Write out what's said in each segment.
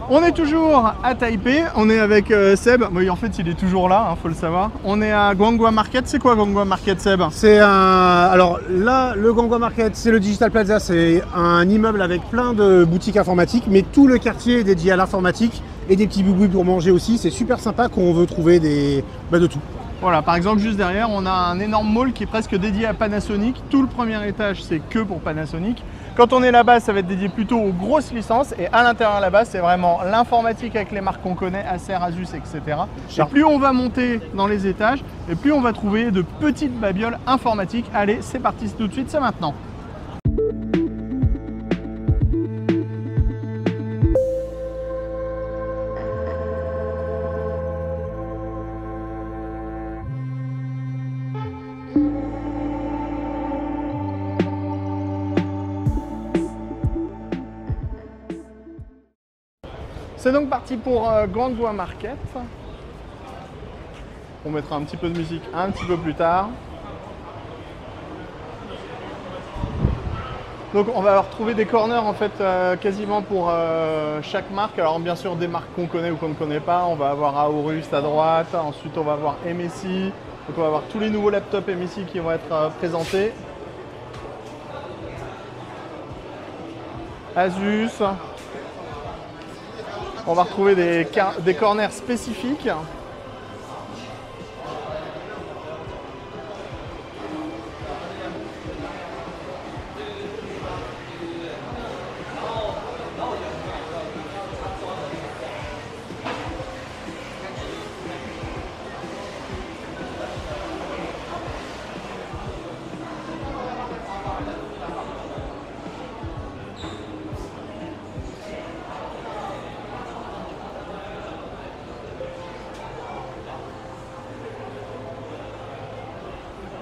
On est toujours à Taipei, on est avec Seb. Oui, en fait, il est toujours là, faut le savoir. On est à Guanghua Market. C'est quoi Guanghua Market, Seb? C'est un... Alors là, le Guanghua Market, c'est le Digital Plaza. C'est un immeuble avec plein de boutiques informatiques, mais tout le quartier est dédié à l'informatique et des petits boubouis pour manger aussi. C'est super sympa quand on veut trouver de tout. Voilà, par exemple, juste derrière, on a un énorme mall qui est presque dédié à Panasonic. Tout le premier étage, c'est que pour Panasonic. Quand on est là-bas, ça va être dédié plutôt aux grosses licences. Et à l'intérieur là-bas, c'est vraiment l'informatique avec les marques qu'on connaît, Acer, Asus, etc. Et plus on va monter dans les étages, et plus on va trouver de petites babioles informatiques. Allez, c'est parti, tout de suite, c'est maintenant. C'est donc parti pour Guanghua Market. On mettra un petit peu de musique un petit peu plus tard. Donc on va retrouver des corners en fait quasiment pour chaque marque. Alors bien sûr des marques qu'on connaît ou qu'on ne connaît pas. On va avoir Aorus à droite, ensuite on va avoir MSI. Donc on va avoir tous les nouveaux laptops MSI qui vont être présentés. Asus. On va retrouver des corners spécifiques.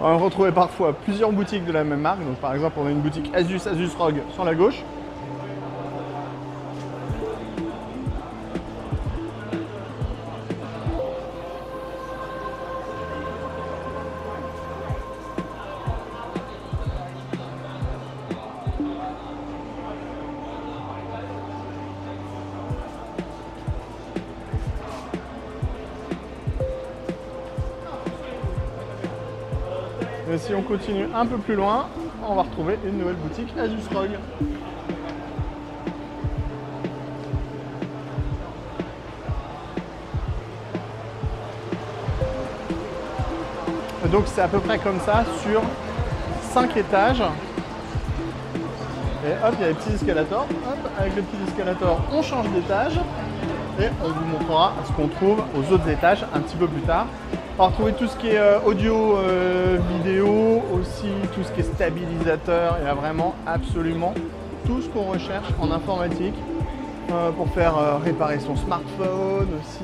On va retrouver parfois plusieurs boutiques de la même marque. Donc, par exemple, on a une boutique Asus ROG sur la gauche. Et si on continue un peu plus loin, on va retrouver une nouvelle boutique Asus ROG. Donc c'est à peu près comme ça sur 5 étages. Et hop, il y a les petits escalators. Hop, avec le petit escalator, on change d'étage. Et on vous montrera ce qu'on trouve aux autres étages un petit peu plus tard. On va retrouver tout ce qui est audio, vidéo, aussi tout ce qui est stabilisateur. Il y a vraiment absolument tout ce qu'on recherche en informatique pour faire réparer son smartphone aussi.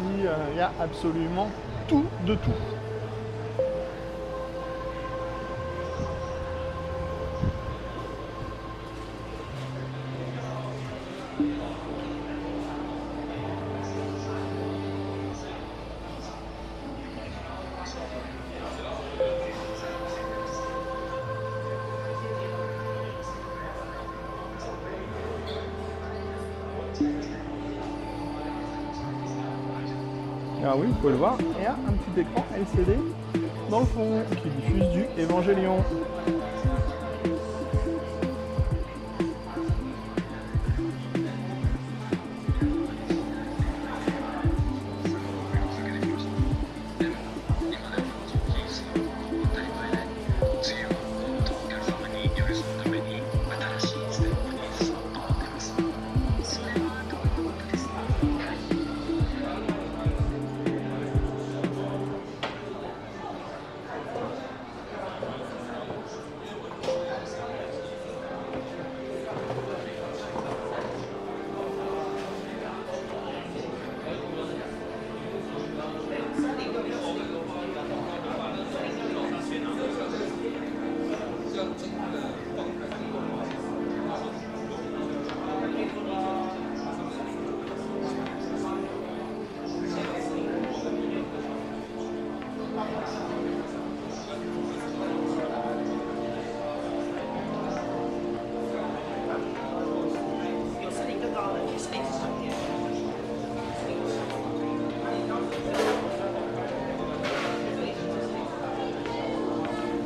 Il y a absolument tout de tout. Ah oui, vous pouvez le voir, il y a un petit écran LCD dans le fond qui diffuse du Evangelion.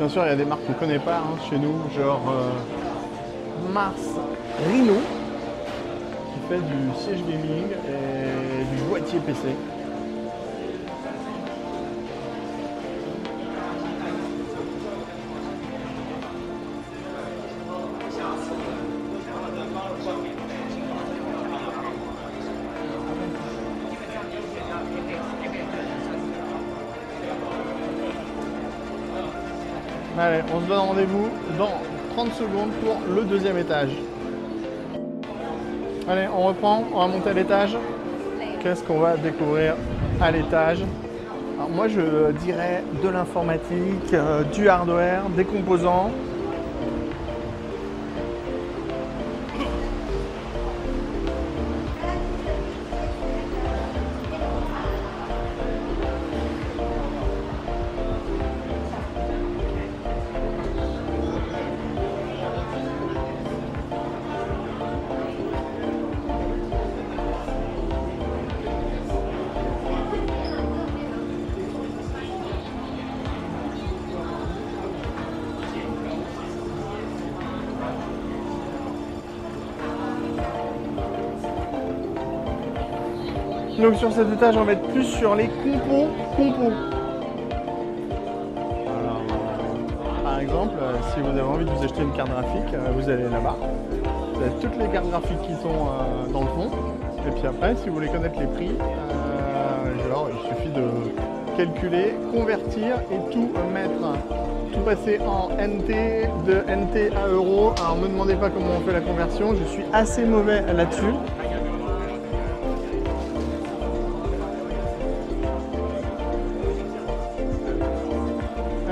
Bien sûr, il y a des marques qu'on ne connaît pas hein, chez nous, genre Mars Rhino, qui fait du siège gaming et du boîtier PC. Allez, on se donne rendez-vous dans 30 secondes pour le deuxième étage. Allez, on reprend, on va monter à l'étage. Qu'est-ce qu'on va découvrir à l'étage? Alors moi je dirais de l'informatique, du hardware, des composants. Donc sur cet étage, on va être plus sur les compos. Alors, par exemple, si vous avez envie de vous acheter une carte graphique, vous allez là-bas. Vous avez toutes les cartes graphiques qui sont dans le fond. Et puis après, si vous voulez connaître les prix, genre, il suffit de calculer, convertir et tout mettre. Tout passer en NT, de NT à euros. Alors ne me demandez pas comment on fait la conversion, je suis assez mauvais là-dessus.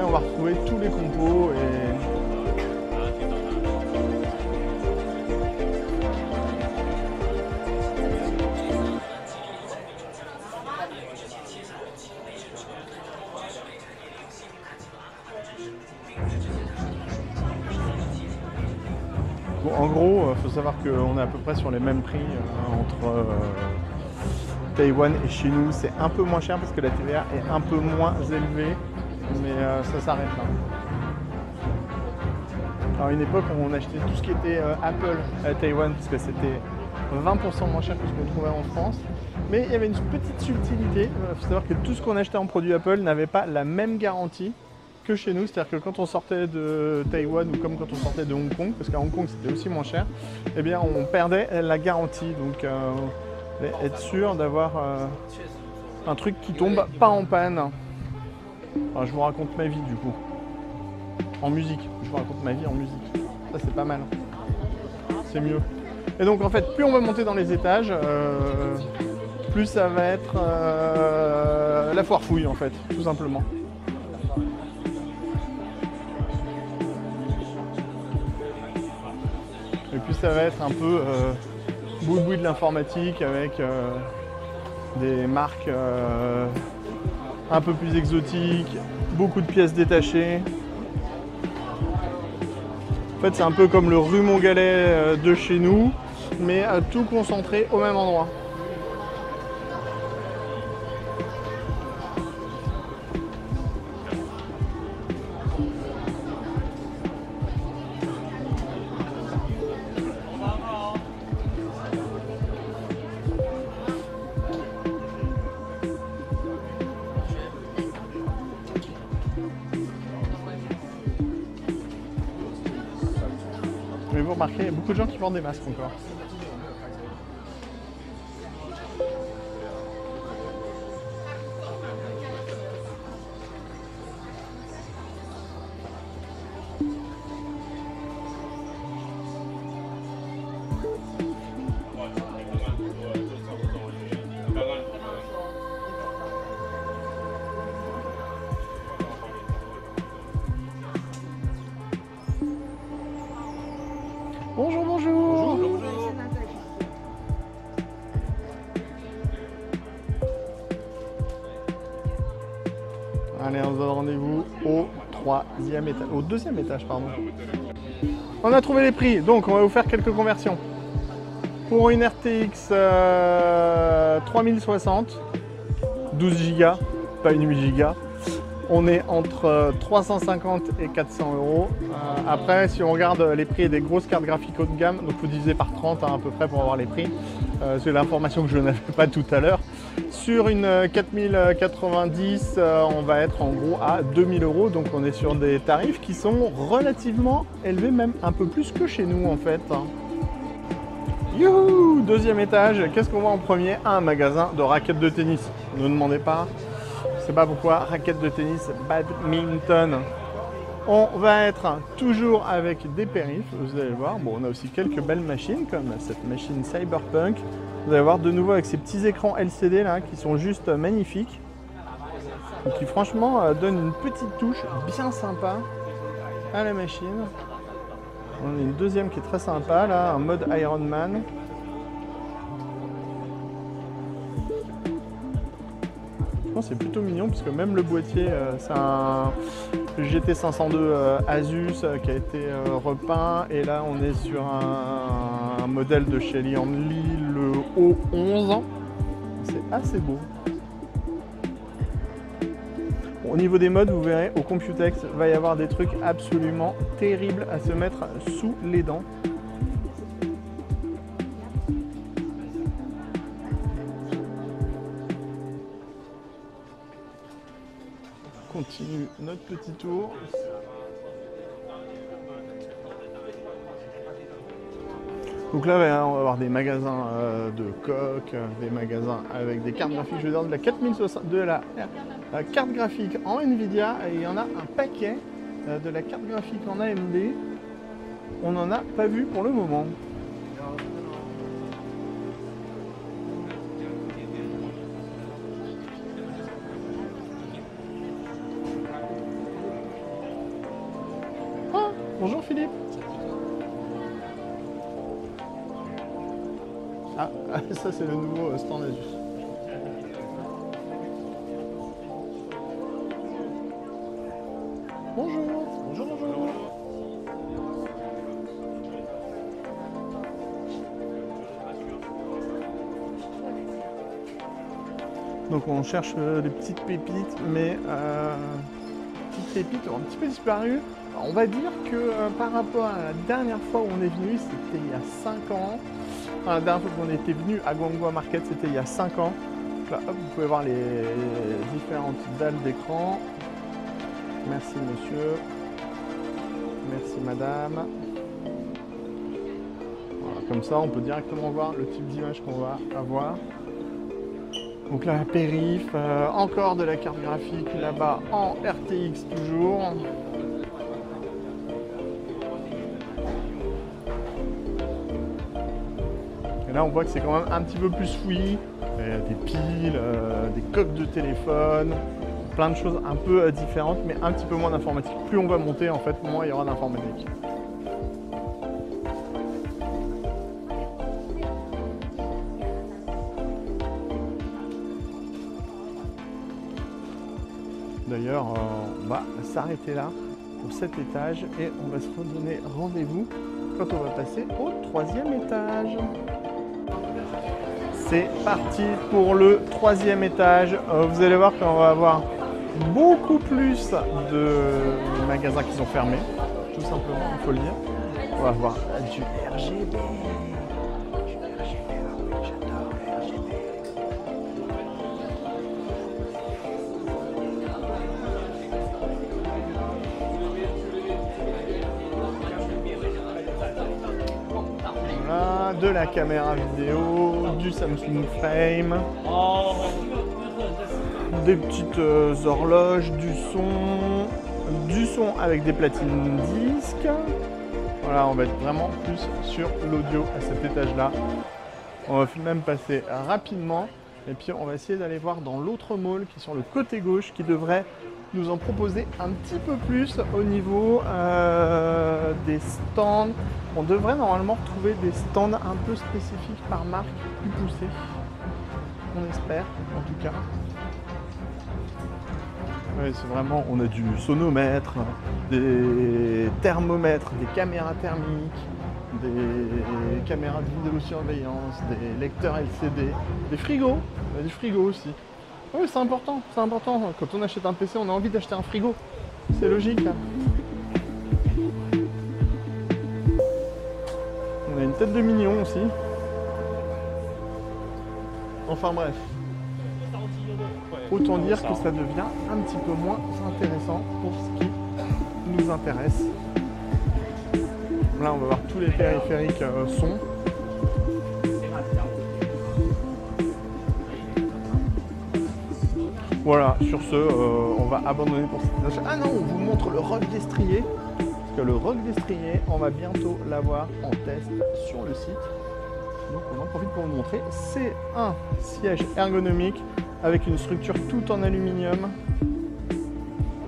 On va retrouver tous les compos et bon, en gros, il faut savoir qu'on est à peu près sur les mêmes prix entre Taïwan et chez nous. C'est un peu moins cher parce que la TVA est un peu moins élevée. Mais ça s'arrête là. Alors à une époque on achetait tout ce qui était Apple à Taïwan parce que c'était 20% moins cher que ce qu'on trouvait en France. Mais il y avait une petite subtilité. Il faut savoir que tout ce qu'on achetait en produit Apple n'avait pas la même garantie que chez nous. C'est-à-dire que quand on sortait de Taïwan ou comme quand on sortait de Hong Kong, parce qu'à Hong Kong c'était aussi moins cher, eh bien on perdait la garantie. Donc être sûr d'avoir un truc qui tombe pas en panne. Alors, je vous raconte ma vie du coup, en musique, je vous raconte ma vie en musique, ça c'est pas mal, c'est mieux. Et donc en fait, plus on va monter dans les étages, plus ça va être la foire fouille en fait, tout simplement. Et puis ça va être un peu boui-boui de l'informatique avec des marques un peu plus exotique, beaucoup de pièces détachées. En fait, c'est un peu comme le rue Montgalais de chez nous, mais tout concentré au même endroit. Mais vous remarquez, il y a beaucoup de gens qui portent des masques encore. Bonjour, bonjour. Bonjour. Allez, on se donne rendez-vous au troisième étage, au deuxième étage, pardon. On a trouvé les prix, donc on va vous faire quelques conversions. Pour une RTX 3060, 12 Go, pas une 8 Go, On est entre 350 et 400 euros. Après, si on regarde les prix des grosses cartes graphiques haut de gamme, donc vous divisez par 30 hein, à peu près pour avoir les prix. C'est l'information que je n'avais pas tout à l'heure. Sur une 4090, on va être en gros à 2000 euros. Donc on est sur des tarifs qui sont relativement élevés, même un peu plus que chez nous en fait. Youhou! Deuxième étage, qu'est-ce qu'on voit en premier? Un magasin de raquettes de tennis. Ne demandez pas. Je sais pas pourquoi, raquettes de tennis, badminton. On va être toujours avec des périphes, vous allez voir. Bon, on a aussi quelques belles machines, comme cette machine Cyberpunk. Vous allez voir de nouveau avec ces petits écrans LCD là, qui sont juste magnifiques. Et qui franchement donnent une petite touche bien sympa à la machine. On a une deuxième qui est très sympa là, un mode Iron Man. C'est plutôt mignon parce que même le boîtier, c'est un GT502 Asus qui a été repeint, et là on est sur un modèle de chez Lianli, le O11. C'est assez beau. Bon, au niveau des modes, vous verrez au Computex, il va y avoir des trucs absolument terribles à se mettre sous les dents. Continue notre petit tour. Donc là, on va avoir des magasins de coques, des magasins avec des cartes graphiques, je veux dire de la 4060, de la carte graphique en Nvidia, et il y en a un paquet de la carte graphique en AMD. On n'en a pas vu pour le moment. Bonjour Philippe. Ah, ça c'est le nouveau stand Asus. Bonjour. Bonjour, bonjour. Donc on cherche des petites pépites, mais petites pépites ont un petit peu disparu. On va dire que par rapport à la dernière fois où on est venu, c'était il y a 5 ans. Enfin, la dernière fois qu'on était venu à Guangzhou Market, c'était il y a 5 ans. Donc là, hop, vous pouvez voir les différentes dalles d'écran. Merci monsieur. Merci madame. Voilà, comme ça, on peut directement voir le type d'image qu'on va avoir. Donc là, la périph, encore de la carte graphique là-bas en RTX toujours. Et là, on voit que c'est quand même un petit peu plus fouillis. Il y a des piles, des coques de téléphone, plein de choses un peu différentes, mais un petit peu moins d'informatique. Plus on va monter, en fait, moins il y aura d'informatique. D'ailleurs, on va s'arrêter là pour cet étage et on va se redonner rendez-vous quand on va passer au 3e étage. C'est parti pour le 3e étage. Vous allez voir qu'on va avoir beaucoup plus de magasins qui sont fermés, tout simplement, il faut le dire. On va avoir du RGB. J'adore le RGB. Voilà, de la caméra vidéo, du Samsung Frame, des petites horloges, du son avec des platines disques. Voilà, on va être vraiment plus sur l'audio à cet étage-là. On va même passer rapidement et puis on va essayer d'aller voir dans l'autre mall qui est sur le côté gauche, qui devrait nous en proposer un petit peu plus au niveau des stands. On devrait normalement retrouver des stands un peu spécifiques par marque, plus poussés. On espère, en tout cas. Oui, c'est vraiment, on a du sonomètre, des thermomètres, des caméras thermiques, des caméras de vidéosurveillance, des lecteurs LCD, des frigos, on a du frigo aussi. Oui, c'est important, c'est important. Quand on achète un PC, on a envie d'acheter un frigo. C'est logique. On a une tête de mignon aussi. Enfin bref. Autant dire que ça devient un petit peu moins intéressant pour ce qui nous intéresse. Là, on va voir tous les périphériques son. Voilà, sur ce, on va abandonner pour cette achat. Ah non, on vous montre le ROG Destrier. Parce que le ROG Destrier, on va bientôt l'avoir en test sur le site. Donc on en profite pour vous montrer. C'est un siège ergonomique avec une structure tout en aluminium.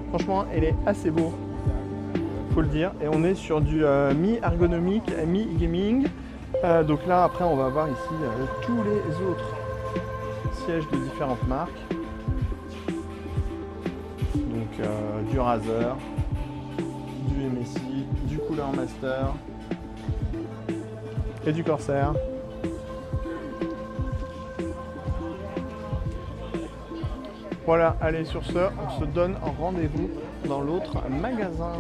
Franchement, elle est assez beau, faut le dire. Et on est sur du mi-ergonomique, mi-gaming. Donc là, après, on va voir ici tous les autres sièges de différentes marques. Donc du Razer, du MSI, du Cooler Master et du Corsair. Voilà, allez sur ce, on se donne rendez-vous dans l'autre magasin.